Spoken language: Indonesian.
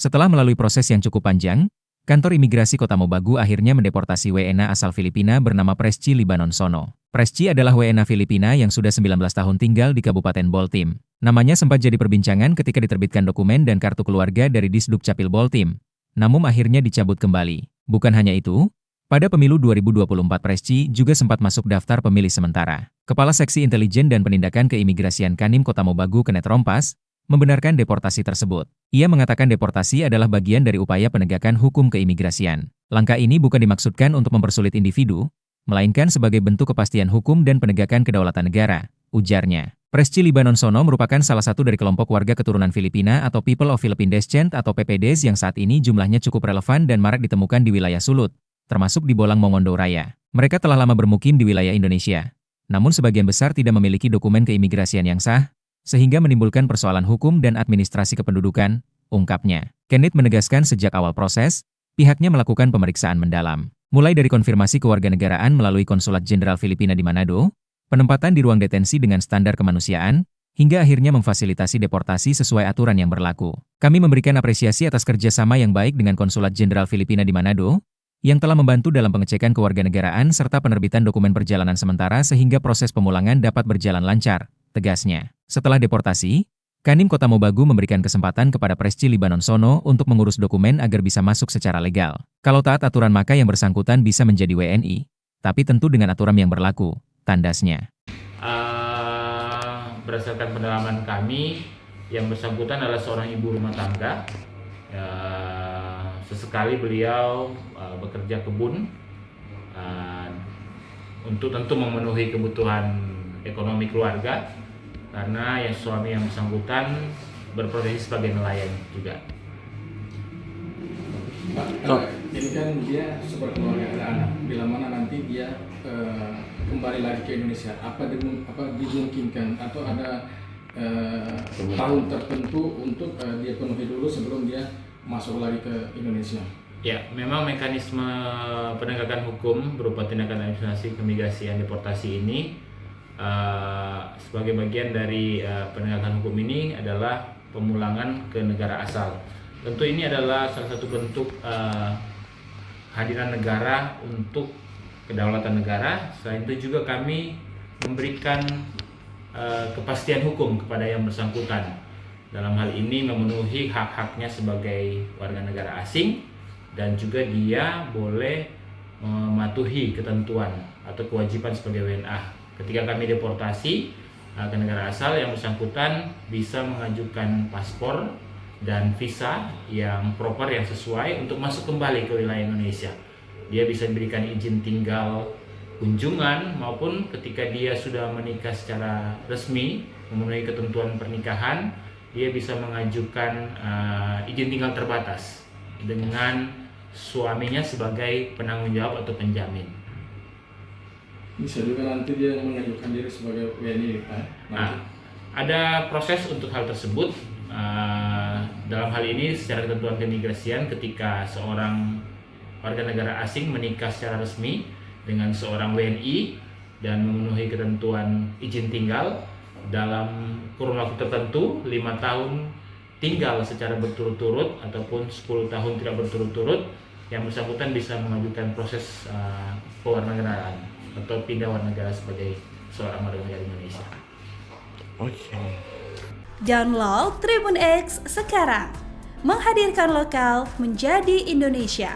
Setelah melalui proses yang cukup panjang, kantor imigrasi Kota Mobagu akhirnya mendeportasi WNA asal Filipina bernama Presci Libanon Sono. Presci adalah WNA Filipina yang sudah 19 tahun tinggal di Kabupaten Boltim. Namanya sempat jadi perbincangan ketika diterbitkan dokumen dan kartu keluarga dari Disduk Capil Boltim, namun akhirnya dicabut kembali. Bukan hanya itu, pada pemilu 2024 Presci juga sempat masuk daftar pemilih sementara. Kepala Seksi Intelijen dan Penindakan Keimigrasian Kanwil Kota Mobagu Kenneth Rompas membenarkan deportasi tersebut. Ia mengatakan deportasi adalah bagian dari upaya penegakan hukum keimigrasian. Langkah ini bukan dimaksudkan untuk mempersulit individu, melainkan sebagai bentuk kepastian hukum dan penegakan kedaulatan negara, ujarnya. Presci Libanon Sono merupakan salah satu dari kelompok warga keturunan Filipina atau People of Philippine Descent atau PPDs yang saat ini jumlahnya cukup relevan dan marak ditemukan di wilayah Sulut, termasuk di Bolang Mongondo Raya. Mereka telah lama bermukim di wilayah Indonesia, namun sebagian besar tidak memiliki dokumen keimigrasian yang sah, sehingga menimbulkan persoalan hukum dan administrasi kependudukan, ungkapnya. Kenneth menegaskan sejak awal proses, pihaknya melakukan pemeriksaan mendalam. Mulai dari konfirmasi kewarganegaraan melalui Konsulat Jenderal Filipina di Manado, penempatan di ruang detensi dengan standar kemanusiaan, hingga akhirnya memfasilitasi deportasi sesuai aturan yang berlaku. Kami memberikan apresiasi atas kerjasama yang baik dengan Konsulat Jenderal Filipina di Manado, yang telah membantu dalam pengecekan kewarganegaraan serta penerbitan dokumen perjalanan sementara sehingga proses pemulangan dapat berjalan lancar, tegasnya. Setelah deportasi, Kanwil Kota Mobagu memberikan kesempatan kepada Presci Libanon Sono untuk mengurus dokumen agar bisa masuk secara legal. Kalau taat aturan maka yang bersangkutan bisa menjadi WNI, tapi tentu dengan aturan yang berlaku, tandasnya. Berdasarkan pendalaman kami, yang bersangkutan adalah seorang ibu rumah tangga. Sesekali beliau bekerja kebun untuk tentu memenuhi kebutuhan ekonomi keluarga, karena yang suami yang bersangkutan berprofesi sebagai nelayan juga. Pak, ini kan dia seperti keluarga anak. Bila mana nanti dia kembali lagi ke Indonesia, apa dimungkinkan atau ada tahun tertentu untuk dia penuhi dulu sebelum dia masuk lagi ke Indonesia? Ya, memang mekanisme penegakan hukum berupa tindakan administrasi keimigrasian deportasi ini sebagai bagian dari penegakan hukum ini adalah pemulangan ke negara asal. Tentu ini adalah salah satu bentuk hadiran negara untuk kedaulatan negara. Selain itu juga kami memberikan kepastian hukum kepada yang bersangkutan. Dalam hal ini memenuhi hak-haknya sebagai warga negara asing, dan juga dia boleh mematuhi ketentuan atau kewajiban sebagai WNA. Ketika kami deportasi ke negara asal, yang bersangkutan bisa mengajukan paspor dan visa yang proper, yang sesuai untuk masuk kembali ke wilayah Indonesia. Dia bisa diberikan izin tinggal kunjungan, maupun ketika dia sudah menikah secara resmi, memenuhi ketentuan pernikahan, dia bisa mengajukan izin tinggal terbatas dengan suaminya sebagai penanggung jawab atau penjamin. Bisa juga nanti dia mengajukan diri sebagai WNI, kan? Ada proses untuk hal tersebut. Dalam hal ini secara ketentuan keimigrasian, ketika seorang warga negara asing menikah secara resmi dengan seorang WNI dan memenuhi ketentuan izin tinggal dalam kurun waktu tertentu, 5 tahun tinggal secara berturut-turut ataupun 10 tahun tidak berturut-turut, yang bersangkutan bisa mengajukan proses kewarganegaraan atau pindah warga negara sebagai seorang warga negara Indonesia. Oke. Download Tribun X sekarang, menghadirkan lokal menjadi Indonesia.